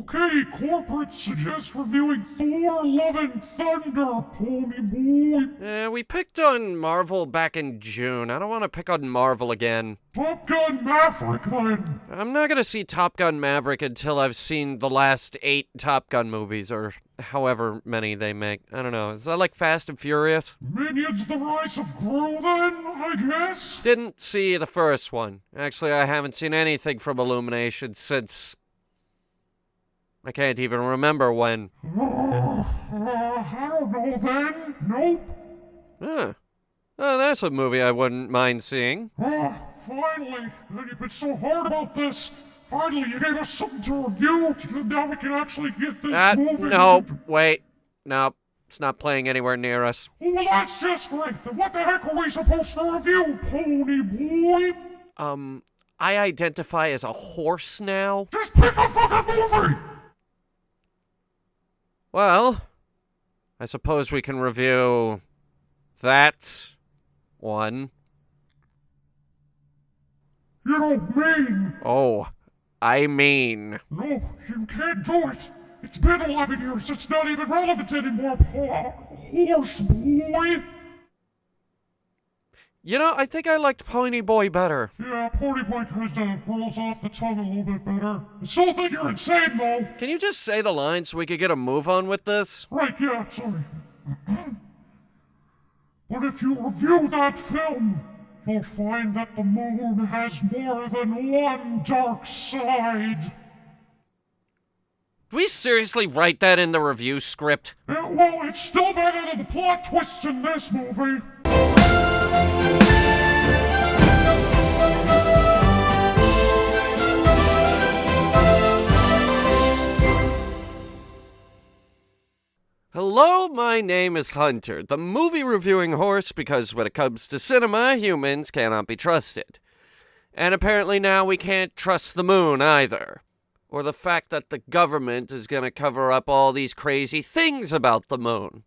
Okay, corporate suggests reviewing Thor: Love and Thunder, pony boy. We picked on Marvel back in June. I don't want to pick on Marvel again. Top Gun Maverick, then. I'm not gonna see Top Gun Maverick until I've seen the last 8 Top Gun movies, or however many they make. I don't know. Is that like Fast and Furious? Minions: The Rise of Gru, then, I guess? Didn't see the first one. Actually, I haven't seen anything from Illumination since... I can't even remember when. I don't know then. Nope. Huh. Oh, that's a movie I wouldn't mind seeing. Finally. You've been so hard about this. Finally, you gave us something to review. Now we can actually get this movie. No, wait. No, it's not playing anywhere near us. Oh, well, that's just great. Then what the heck are we supposed to review, pony boy? I identify as a horse now. Just pick a fucking movie! Well, I suppose we can review that one. You don't mean... Oh, I mean... No, you can't do it. It's been 11 years. It's not even relevant anymore, horse boy. You know, I think I liked Pony Boy better. Yeah, Pony Boy kinda rolls off the tongue a little bit better. I still think you're insane, though. Can you just say the line so we could get a move on with this? Right, yeah, sorry. But if you review that film, you'll find that the moon has more than one dark side. Did we seriously write that in the review script? Yeah, well, it's still better than the plot twists in this movie. Hello, my name is Hunter, the movie reviewing horse, because when it comes to cinema, humans cannot be trusted. And apparently now we can't trust the moon either. Or the fact that the government is gonna cover up all these crazy things about the moon.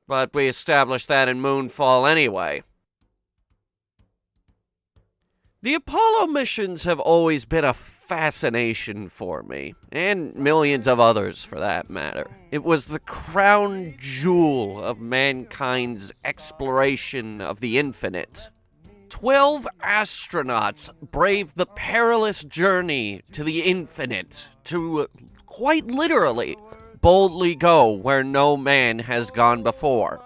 But we established that in Moonfall anyway. The Apollo missions have always been a fascination for me, and millions of others for that matter. It was the crown jewel of mankind's exploration of the infinite. 12 astronauts braved the perilous journey to the infinite to, quite literally, boldly go where no man has gone before.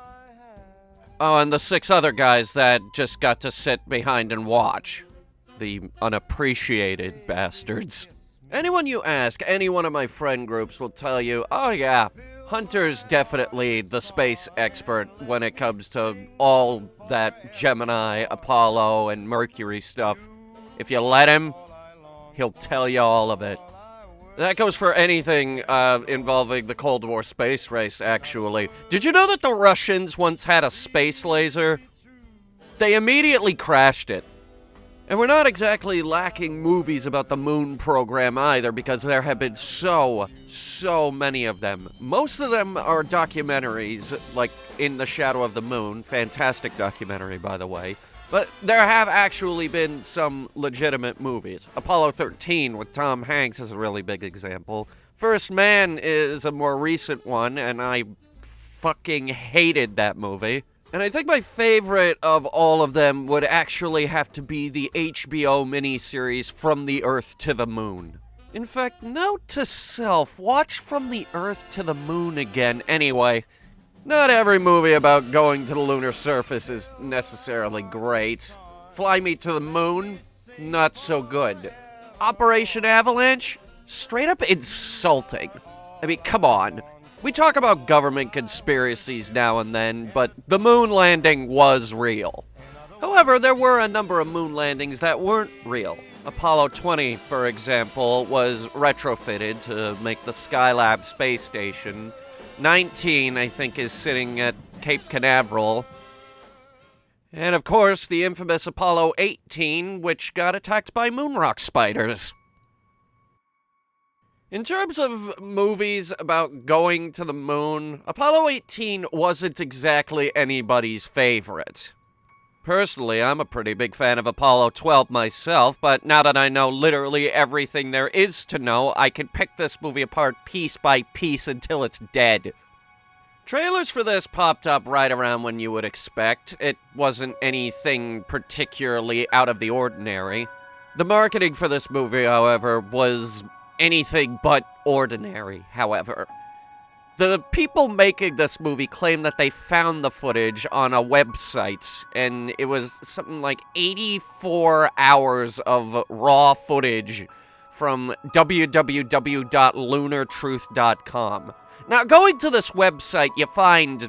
Oh, and the 6 other guys that just got to sit behind and watch. The unappreciated bastards. Anyone you ask, any one of my friend groups will tell you, oh yeah, Hunter's definitely the space expert when it comes to all that Gemini, Apollo, and Mercury stuff. If you let him, he'll tell you all of it. That goes for anything involving the Cold War space race, actually. Did you know that the Russians once had a space laser? They immediately crashed it. And we're not exactly lacking movies about the moon program either, because there have been so many of them. Most of them are documentaries, like In the Shadow of the Moon. Fantastic documentary, by the way. But there have actually been some legitimate movies. Apollo 13 with Tom Hanks is a really big example. First Man is a more recent one, and I fucking hated that movie. And I think my favorite of all of them would actually have to be the HBO miniseries From the Earth to the Moon. In fact, note to self, watch From the Earth to the Moon again anyway. Not every movie about going to the lunar surface is necessarily great. Fly Me to the Moon, not so good. Operation Avalanche, straight up insulting. I mean, come on. We talk about government conspiracies now and then, but the moon landing was real. However, there were a number of moon landings that weren't real. Apollo 20, for example, was retrofitted to make the Skylab space station. 19, I think, is sitting at Cape Canaveral. And of course, the infamous Apollo 18, which got attacked by moonrock spiders. In terms of movies about going to the moon, Apollo 18 wasn't exactly anybody's favorite. Personally, I'm a pretty big fan of Apollo 12 myself, but now that I know literally everything there is to know, I can pick this movie apart piece by piece until it's dead. Trailers for this popped up right around when you would expect. It wasn't anything particularly out of the ordinary. The marketing for this movie, however, was anything but ordinary, however. The people making this movie claim that they found the footage on a website, and it was something like 84 hours of raw footage from www.lunartruth.com. Now, going to this website, you find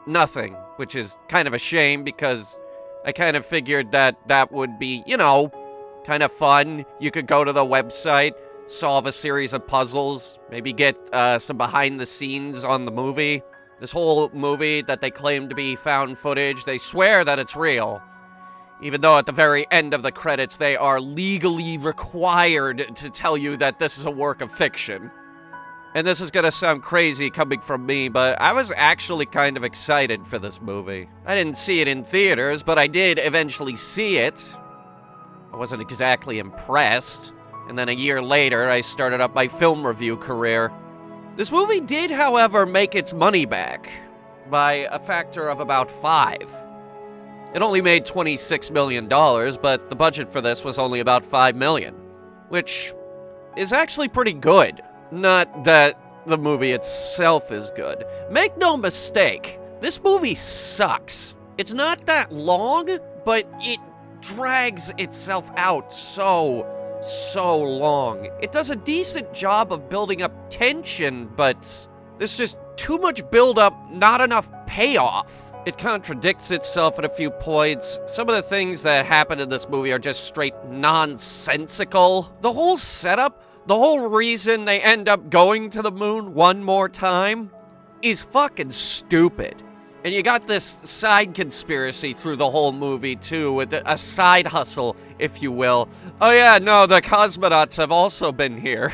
nothing, which is kind of a shame because I kind of figured that that would be, kind of fun. You could go to the website, solve a series of puzzles, maybe get some behind the scenes on the movie. This whole movie that they claim to be found footage, they swear that it's real. Even though at the very end of the credits, they are legally required to tell you that this is a work of fiction. And this is gonna sound crazy coming from me, but I was actually kind of excited for this movie. I didn't see it in theaters, but I did eventually see it. I wasn't exactly impressed. And then a year later, I started up my film review career. This movie did, however, make its money back by a factor of about 5. It only made $26 million, but the budget for this was only about $5 million, which is actually pretty good. Not that the movie itself is good. Make no mistake, this movie sucks. It's not that long, but it drags itself out so long. It does a decent job of building up tension, but there's just too much build-up, not enough payoff. It contradicts itself at a few points. Some of the things that happen in this movie are just straight nonsensical. The whole setup, the whole reason they end up going to the moon one more time is fucking stupid. And you got this side conspiracy through the whole movie, too, with a side hustle, if you will. Oh yeah, no, the cosmonauts have also been here.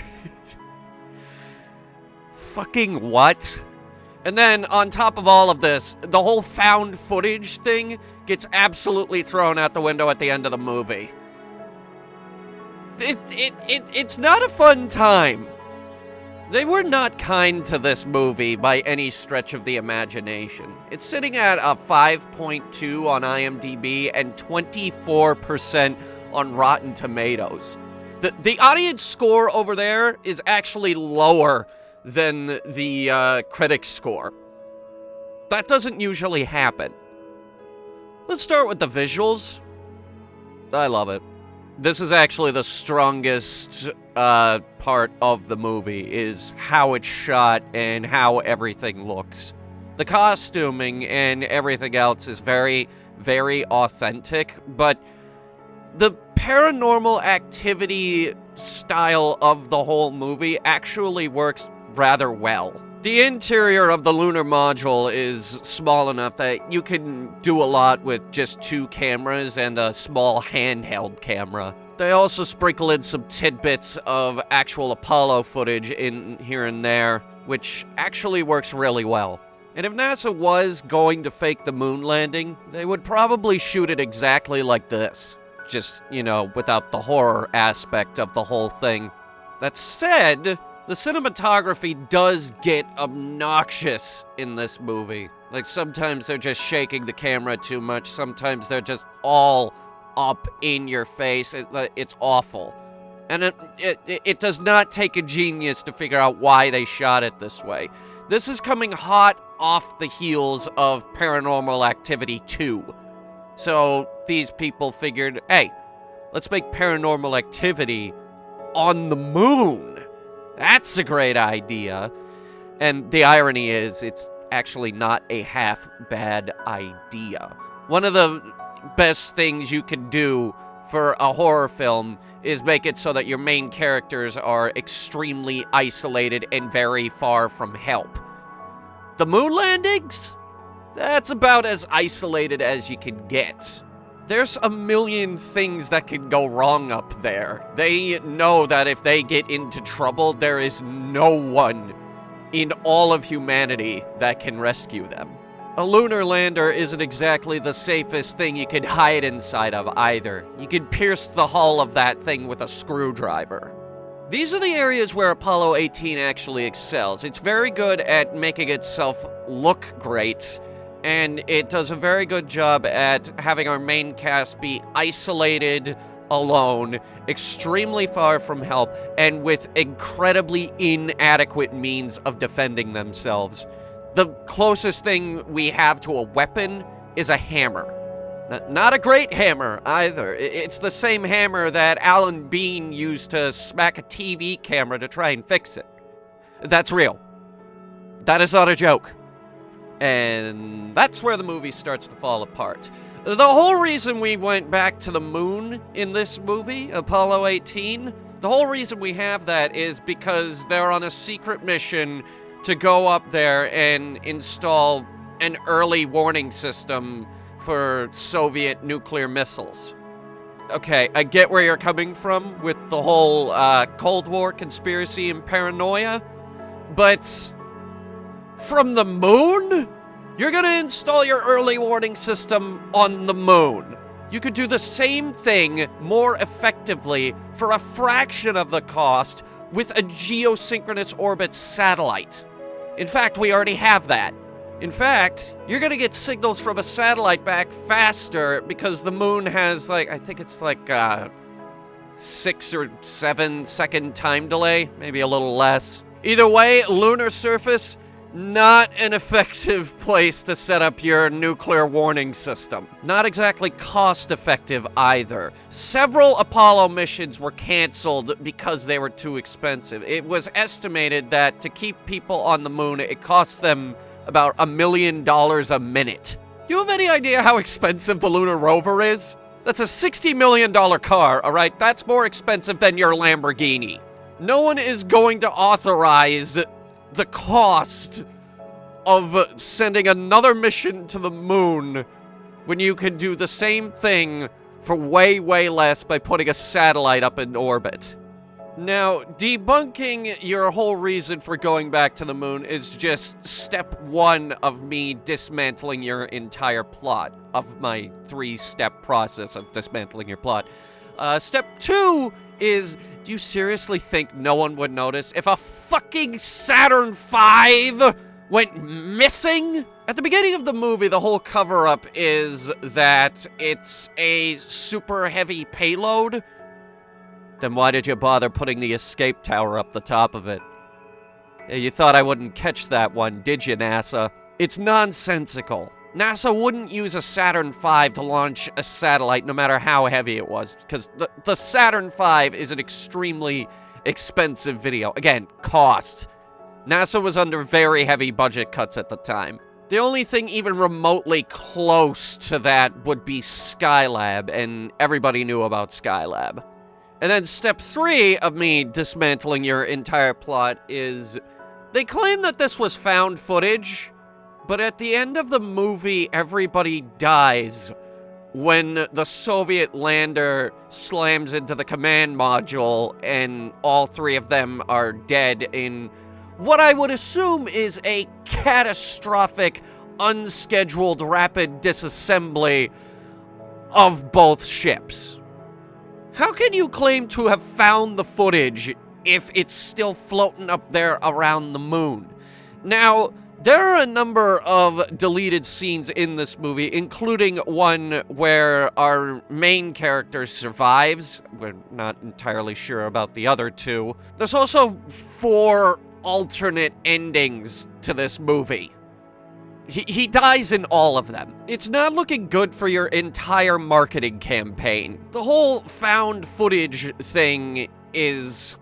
Fucking what? And then, on top of all of this, the whole found footage thing gets absolutely thrown out the window at the end of the movie. It's not a fun time. They were not kind to this movie by any stretch of the imagination. It's sitting at a 5.2 on IMDb and 24% on Rotten Tomatoes. The audience score over there is actually lower than the critic score. That doesn't usually happen. Let's start with the visuals. I love it. This is actually the strongest part of the movie, is how it's shot and how everything looks. The costuming and everything else is very, very authentic, but the paranormal activity style of the whole movie actually works rather well. The interior of the lunar module is small enough that you can do a lot with just 2 cameras and a small handheld camera. They also sprinkle in some tidbits of actual Apollo footage in here and there, which actually works really well. And if NASA was going to fake the moon landing, they would probably shoot it exactly like this. Just, without the horror aspect of the whole thing. That said, the cinematography does get obnoxious in this movie. Like, sometimes they're just shaking the camera too much, sometimes they're just all up in your face. It's awful. And it does not take a genius to figure out why they shot it this way. This is coming hot off the heels of Paranormal Activity 2. So these people figured, hey, let's make Paranormal Activity on the moon. That's a great idea. And the irony is, it's actually not a half bad idea. One of the best things you can do for a horror film is make it so that your main characters are extremely isolated and very far from help. The moon landings? That's about as isolated as you can get. There's a million things that can go wrong up there. They know that if they get into trouble, there is no one in all of humanity that can rescue them. A lunar lander isn't exactly the safest thing you could hide inside of either. You could pierce the hull of that thing with a screwdriver. These are the areas where Apollo 18 actually excels. It's very good at making itself look great, and it does a very good job at having our main cast be isolated, alone, extremely far from help, and with incredibly inadequate means of defending themselves. The closest thing we have to a weapon is a hammer. Not a great hammer, either. It's the same hammer that Alan Bean used to smack a TV camera to try and fix it. That's real. That is not a joke. And that's where the movie starts to fall apart. The whole reason we went back to the moon in this movie, Apollo 18, the whole reason we have that is because they're on a secret mission to go up there and install an early warning system for Soviet nuclear missiles. Okay, I get where you're coming from with the whole Cold War conspiracy and paranoia, but from the moon? You're gonna install your early warning system on the moon. You could do the same thing more effectively for a fraction of the cost with a geosynchronous orbit satellite. In fact, we already have that. In fact, you're gonna get signals from a satellite back faster because the moon has, I think it's 6 or 7 second time delay, maybe a little less. Either way, lunar surface, not an effective place to set up your nuclear warning system. Not exactly cost-effective either. Several Apollo missions were canceled because they were too expensive. It was estimated that to keep people on the moon, it cost them about $1 million a minute. Do you have any idea how expensive the lunar rover is? That's a $60 million car, all right? That's more expensive than your Lamborghini. No one is going to authorize the cost of sending another mission to the moon when you can do the same thing for way, way less by putting a satellite up in orbit. Now, debunking your whole reason for going back to the moon is just step 1 of me dismantling your entire plot, of my 3-step process of dismantling your plot. Step 2 is, do you seriously think no one would notice if a fucking Saturn V went missing? At the beginning of the movie, the whole cover-up is that it's a super heavy payload. Then why did you bother putting the escape tower up the top of it? You thought I wouldn't catch that one, did you, NASA? It's nonsensical. NASA wouldn't use a Saturn V to launch a satellite no matter how heavy it was, because the Saturn V is an extremely expensive video. Again, cost. NASA was under very heavy budget cuts at the time. The only thing even remotely close to that would be Skylab, and everybody knew about Skylab. And then step 3 of me dismantling your entire plot is, they claim that this was found footage, but at the end of the movie, everybody dies when the Soviet lander slams into the command module and all 3 of them are dead in what I would assume is a catastrophic, unscheduled rapid disassembly of both ships. How can you claim to have found the footage if it's still floating up there around the moon? Now, there are a number of deleted scenes in this movie, including one where our main character survives. We're not entirely sure about the other 2. There's also 4 alternate endings to this movie. He dies in all of them. It's not looking good for your entire marketing campaign. The whole found footage thing is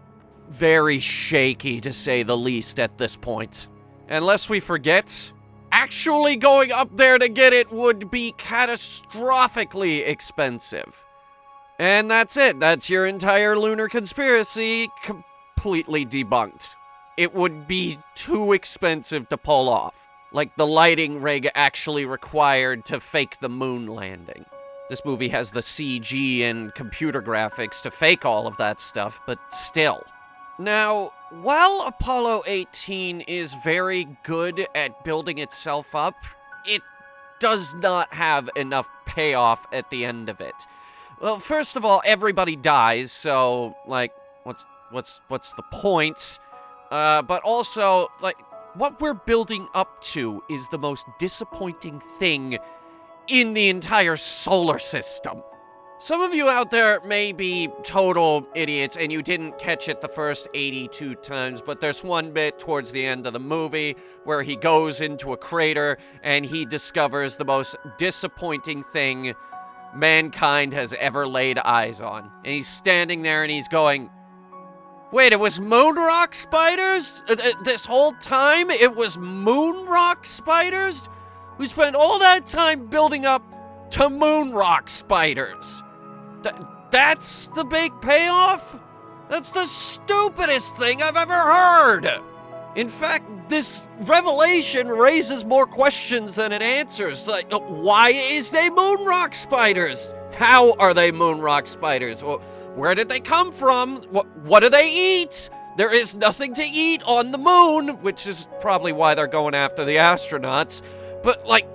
very shaky, to say the least, at this point. Unless we forget, actually going up there to get it would be catastrophically expensive. And that's it. That's your entire lunar conspiracy completely debunked. It would be too expensive to pull off. Like the lighting rig actually required to fake the moon landing. This movie has the CG and computer graphics to fake all of that stuff, but still. Now, while Apollo 18 is very good at building itself up, it does not have enough payoff at the end of it. Well, first of all, everybody dies, so, like, what's the point? But also, like, what we're building up to is the most disappointing thing in the entire solar system. Some of you out there may be total idiots and you didn't catch it the first 82 times, but there's one bit towards the end of the movie where he goes into a crater and he discovers the most disappointing thing mankind has ever laid eyes on. And he's standing there and he's going, wait, it was moon rock spiders? This whole time it was moon rock spiders? We spent all that time building up to moon rock spiders. That's the big payoff? That's the stupidest thing I've ever heard! In fact, this revelation raises more questions than it answers. Like, why is they moon rock spiders? How are they moon rock spiders? Where did they come from? What do they eat? There is nothing to eat on the moon, which is probably why they're going after the astronauts. But, like,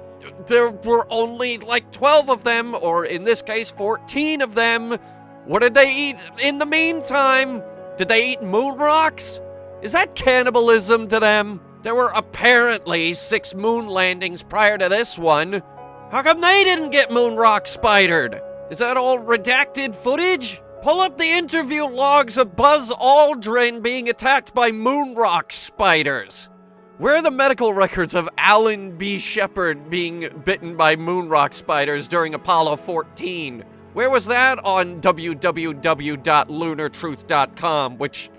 there were only, like, 12 of them, or in this case, 14 of them. What did they eat in the meantime? Did they eat moon rocks? Is that cannibalism to them? There were apparently 6 moon landings prior to this one. How come they didn't get moon rock spidered? Is that all redacted footage? Pull up the interview logs of Buzz Aldrin being attacked by moon rock spiders. Where are the medical records of Alan B. Shepard being bitten by moon rock spiders during Apollo 14? Where was that on www.lunartruth.com, which,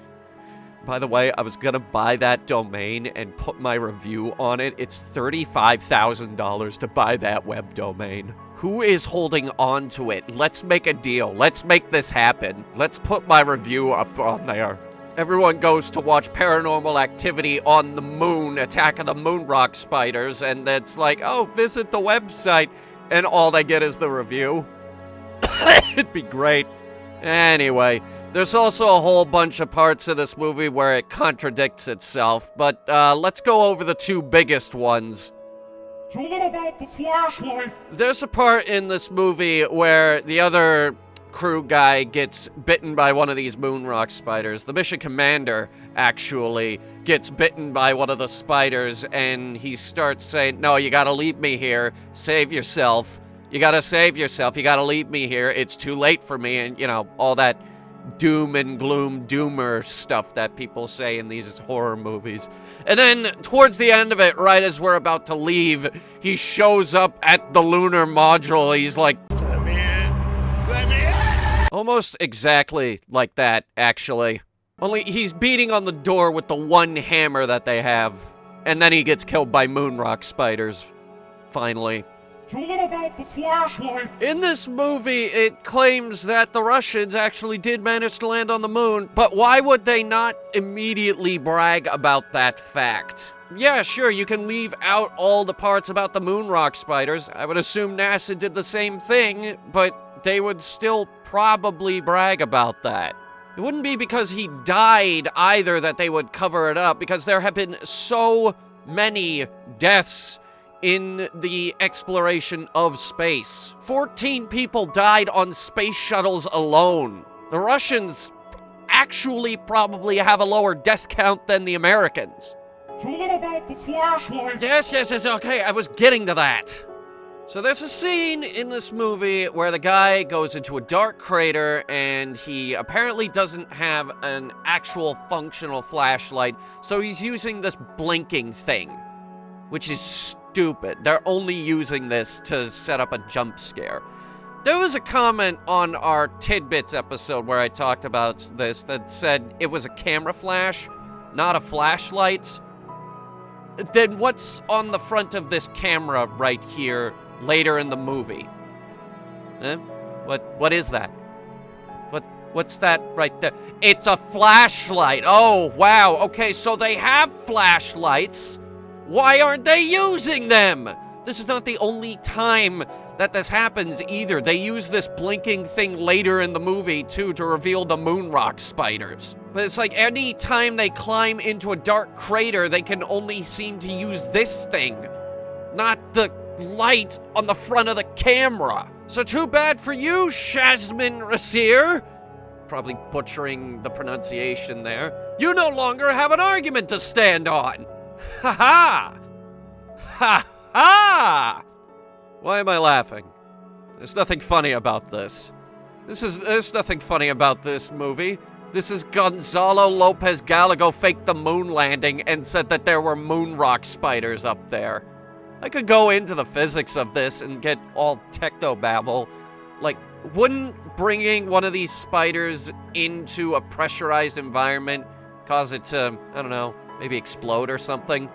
by the way, I was gonna buy that domain and put my review on it. It's $35,000 to buy that web domain. Who is holding on to it? Let's make a deal. Let's make this happen. Let's put my review up on there. Everyone goes to watch Paranormal Activity on the Moon, Attack of the Moon Rock Spiders, and it's like, oh, visit the website, and all they get is the review. It'd be great. Anyway, there's also a whole bunch of parts of this movie where it contradicts itself, but let's go over the 2 biggest ones. Tell them about the flashlight. There's a part in this movie where the other crew guy gets bitten by one of these moon rock spiders. The mission commander actually gets bitten by one of the spiders, and he starts saying, no, you gotta leave me here. Save yourself. You gotta save yourself. You gotta leave me here. It's too late for me. And, you know, all that doom and gloom doomer stuff that people say in these horror movies. And then towards the end of it, right as we're about to leave, he shows up at the lunar module. He's like, let me in. Let me in. Almost exactly like that, actually. Only he's beating on the door with the one hammer that they have. And then he gets killed by moon rock spiders. Finally. Tell them about the flashlight. In this movie, it claims that the Russians actually did manage to land on the moon, but why would they not immediately brag about that fact? Yeah, sure, you can leave out all the parts about the moon rock spiders. I would assume NASA did the same thing, but they would still probably brag about that. It wouldn't be because he died either that they would cover it up, because there have been so many deaths in the exploration of space. 14 people died on space shuttles alone. The Russians actually probably have a lower death count than the Americans. Tell them about the flashlight. Yes, okay, I was getting to that. So there's a scene in this movie where the guy goes into a dark crater and he apparently doesn't have an actual functional flashlight, so he's using this blinking thing, which is stupid. They're only using this to set up a jump scare. There was a comment on our Tidbits episode where I talked about this that said it was a camera flash, not a flashlight. Then what's on the front of this camera right here later in the movie? What is that? What's that right there? It's a flashlight. Oh, wow. Okay, so they have flashlights. Why aren't they using them? This is not the only time that this happens either. They use this blinking thing later in the movie, too, to reveal the moon rock spiders. But it's like any time they climb into a dark crater, they can only seem to use this thing. not the light on the front of the camera. So too bad for you, Shazmin Rasir. Probably butchering the pronunciation there. You no longer have an argument to stand on. Ha ha! Ha ha! Why am I laughing? There's nothing funny about this. There's nothing funny about this movie. This is Gonzalo Lopez Gallego faked the moon landing and said that there were moon rock spiders up there. I could go into the physics of this and get all technobabble. Like, wouldn't bringing one of these spiders into a pressurized environment cause it to, I don't know, maybe explode or something?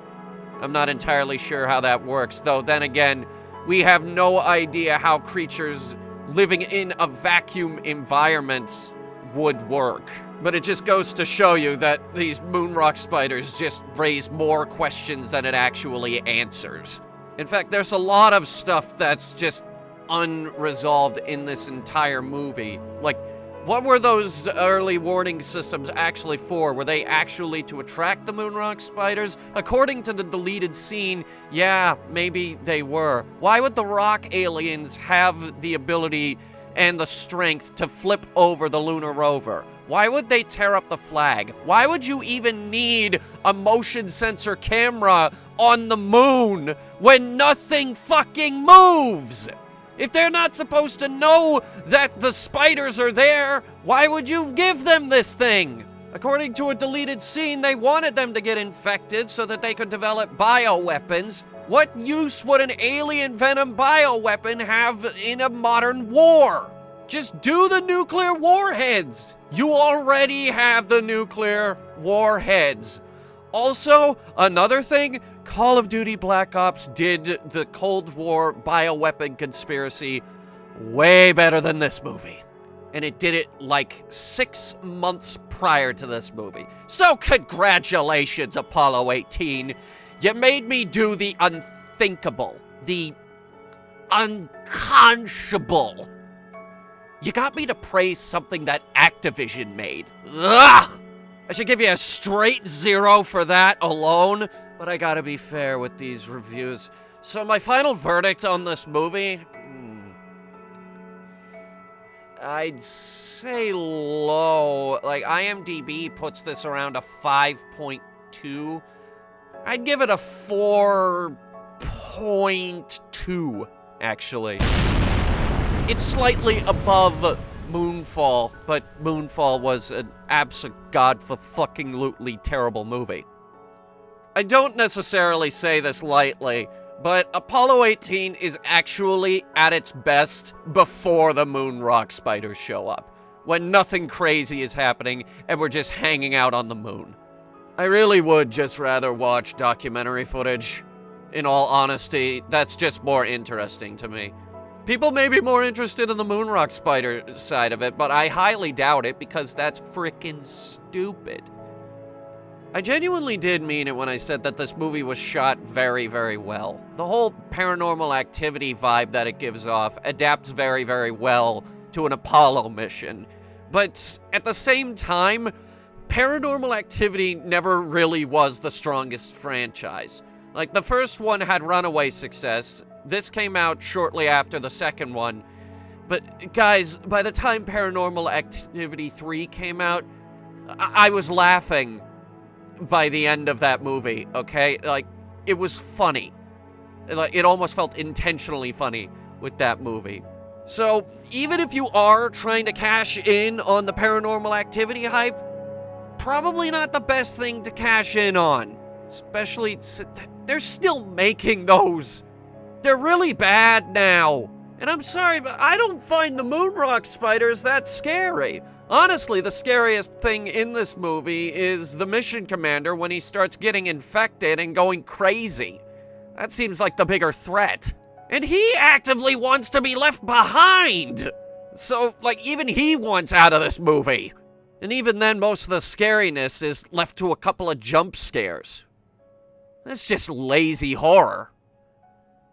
I'm not entirely sure how that works, though then again, we have no idea how creatures living in a vacuum environment would work. But it just goes to show you that these moon rock spiders just raise more questions than it actually answers. In fact, there's a lot of stuff that's just unresolved in this entire movie. Like, what were those early warning systems actually for? Were they actually to attract the moon rock spiders? According to the deleted scene, yeah, maybe they were. Why would the rock aliens have the ability and the strength to flip over the lunar rover? Why would they tear up the flag? Why would you even need a motion sensor camera on the moon when nothing fucking moves? If they're not supposed to know that the spiders are there, why would you give them this thing? According to a deleted scene, they wanted them to get infected so that they could develop bioweapons. What use would an alien venom bioweapon have in a modern war? Just do the nuclear warheads. You already have the nuclear warheads. Also, another thing, Call of Duty Black Ops did the Cold War bioweapon conspiracy way better than this movie. And it did it like 6 months prior to this movie. So congratulations, Apollo 18. You made me do the unthinkable, the unconscionable. You got me to praise something that Activision made. Ugh! I should give you a straight 0 for that alone, but I gotta be fair with these reviews. So my final verdict on this movie, I'd say low. Like, IMDb puts this around a 5.2. I'd give it a 4.2, actually. It's slightly above Moonfall, but Moonfall was an absolute god-for-fucking-lutely terrible movie. I don't necessarily say this lightly, but Apollo 18 is actually at its best before the moon rock spiders show up, when nothing crazy is happening and we're just hanging out on the moon. I really would just rather watch documentary footage. In all honesty, that's just more interesting to me. People may be more interested in the moon rock spider side of it, but I highly doubt it because that's frickin' stupid. I genuinely did mean it when I said that this movie was shot very, very well. The whole Paranormal Activity vibe that it gives off adapts very, very well to an Apollo mission. But at the same time, Paranormal Activity never really was the strongest franchise. Like, the first one had runaway success. This came out shortly after the second one. But guys, by the time Paranormal Activity 3 came out, I was laughing by the end of that movie, okay? Like, it was funny. Like, it almost felt intentionally funny with that movie. So, even if you are trying to cash in on the Paranormal Activity hype, probably not the best thing to cash in on. Especially, they're still making those. They're really bad now. And I'm sorry, but I don't find the moon rock spiders that scary. Honestly, the scariest thing in this movie is the mission commander when he starts getting infected and going crazy. That seems like the bigger threat. And he actively wants to be left behind. So, like, even he wants out of this movie. And even then, most of the scariness is left to a couple of jump scares. That's just lazy horror.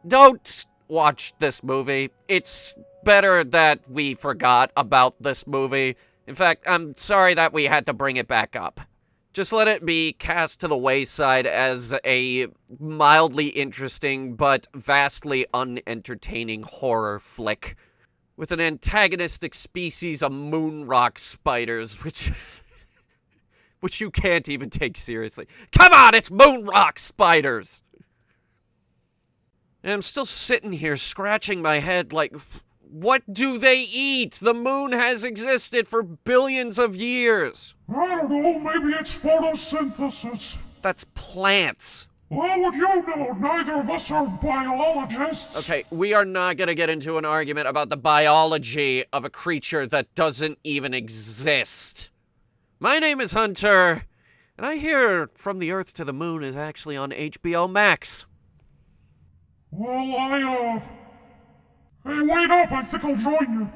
Don't watch this movie. It's better that we forgot about this movie. In fact, I'm sorry that we had to bring it back up. Just let it be cast to the wayside as a mildly interesting but vastly unentertaining horror flick with an antagonistic species of moonrock spiders, which you can't even take seriously. Come on, it's moonrock spiders! And I'm still sitting here scratching my head like, what do they eat? The moon has existed for billions of years. I don't know, maybe it's photosynthesis. That's plants. How would you know? Neither of us are biologists. Okay, we are not gonna get into an argument about the biology of a creature that doesn't even exist. My name is Hunter, and I hear From the Earth to the Moon is actually on HBO Max. Well, hey, wait up, I think I'll join you.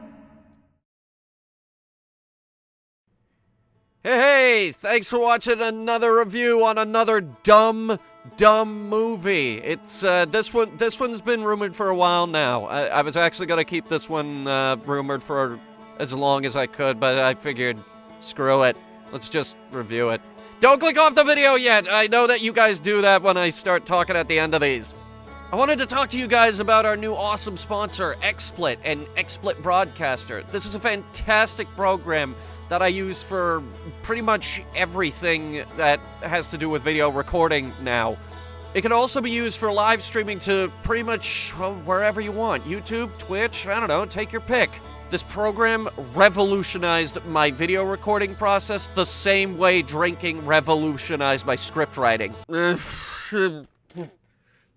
Hey, thanks for watching another review on another dumb movie. It's, this one's been rumored for a while now. I was actually gonna keep this one, rumored for as long as I could, but I figured, screw it. Let's just review it. Don't click off the video yet! I know that you guys do that when I start talking at the end of these. I wanted to talk to you guys about our new awesome sponsor, XSplit and XSplit Broadcaster. This is a fantastic program that I use for pretty much everything that has to do with video recording now. It can also be used for live streaming to pretty much, well, wherever you want. YouTube, Twitch, I don't know, take your pick. This program revolutionized my video recording process the same way drinking revolutionized my script writing.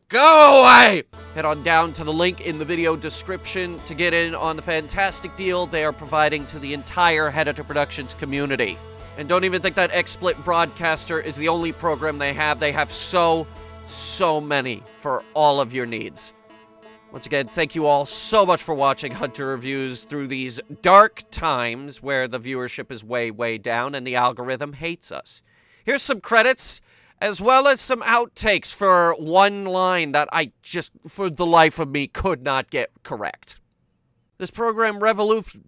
Go away! Head on down to the link in the video description to get in on the fantastic deal they are providing to the entire Headhunter Productions community. And don't even think that XSplit Broadcaster is the only program they have. They have so many for all of your needs. Once again, thank you all so much for watching Hunter Reviews through these dark times where the viewership is way down and the algorithm hates us. Here's some credits, as well as some outtakes for one line that I just, for the life of me, could not get correct. This program fucking,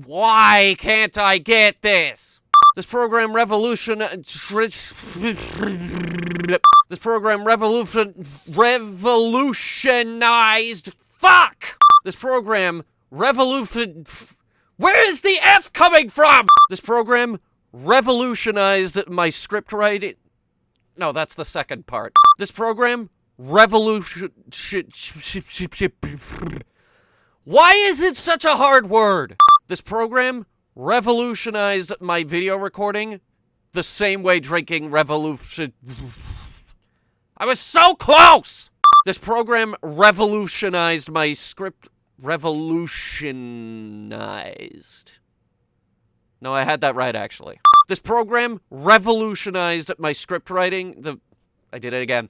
why can't I get this? This program revolutionized, fuck! This program where is the F coming from? This program revolutionized my script writing. No, that's the second part. This program why is it such a hard word? This program revolutionized my video recording the same way drinking I was so close! This program revolutionized my script. Revolutionized. No, I had that right, actually. This program revolutionized my script writing. I did it again.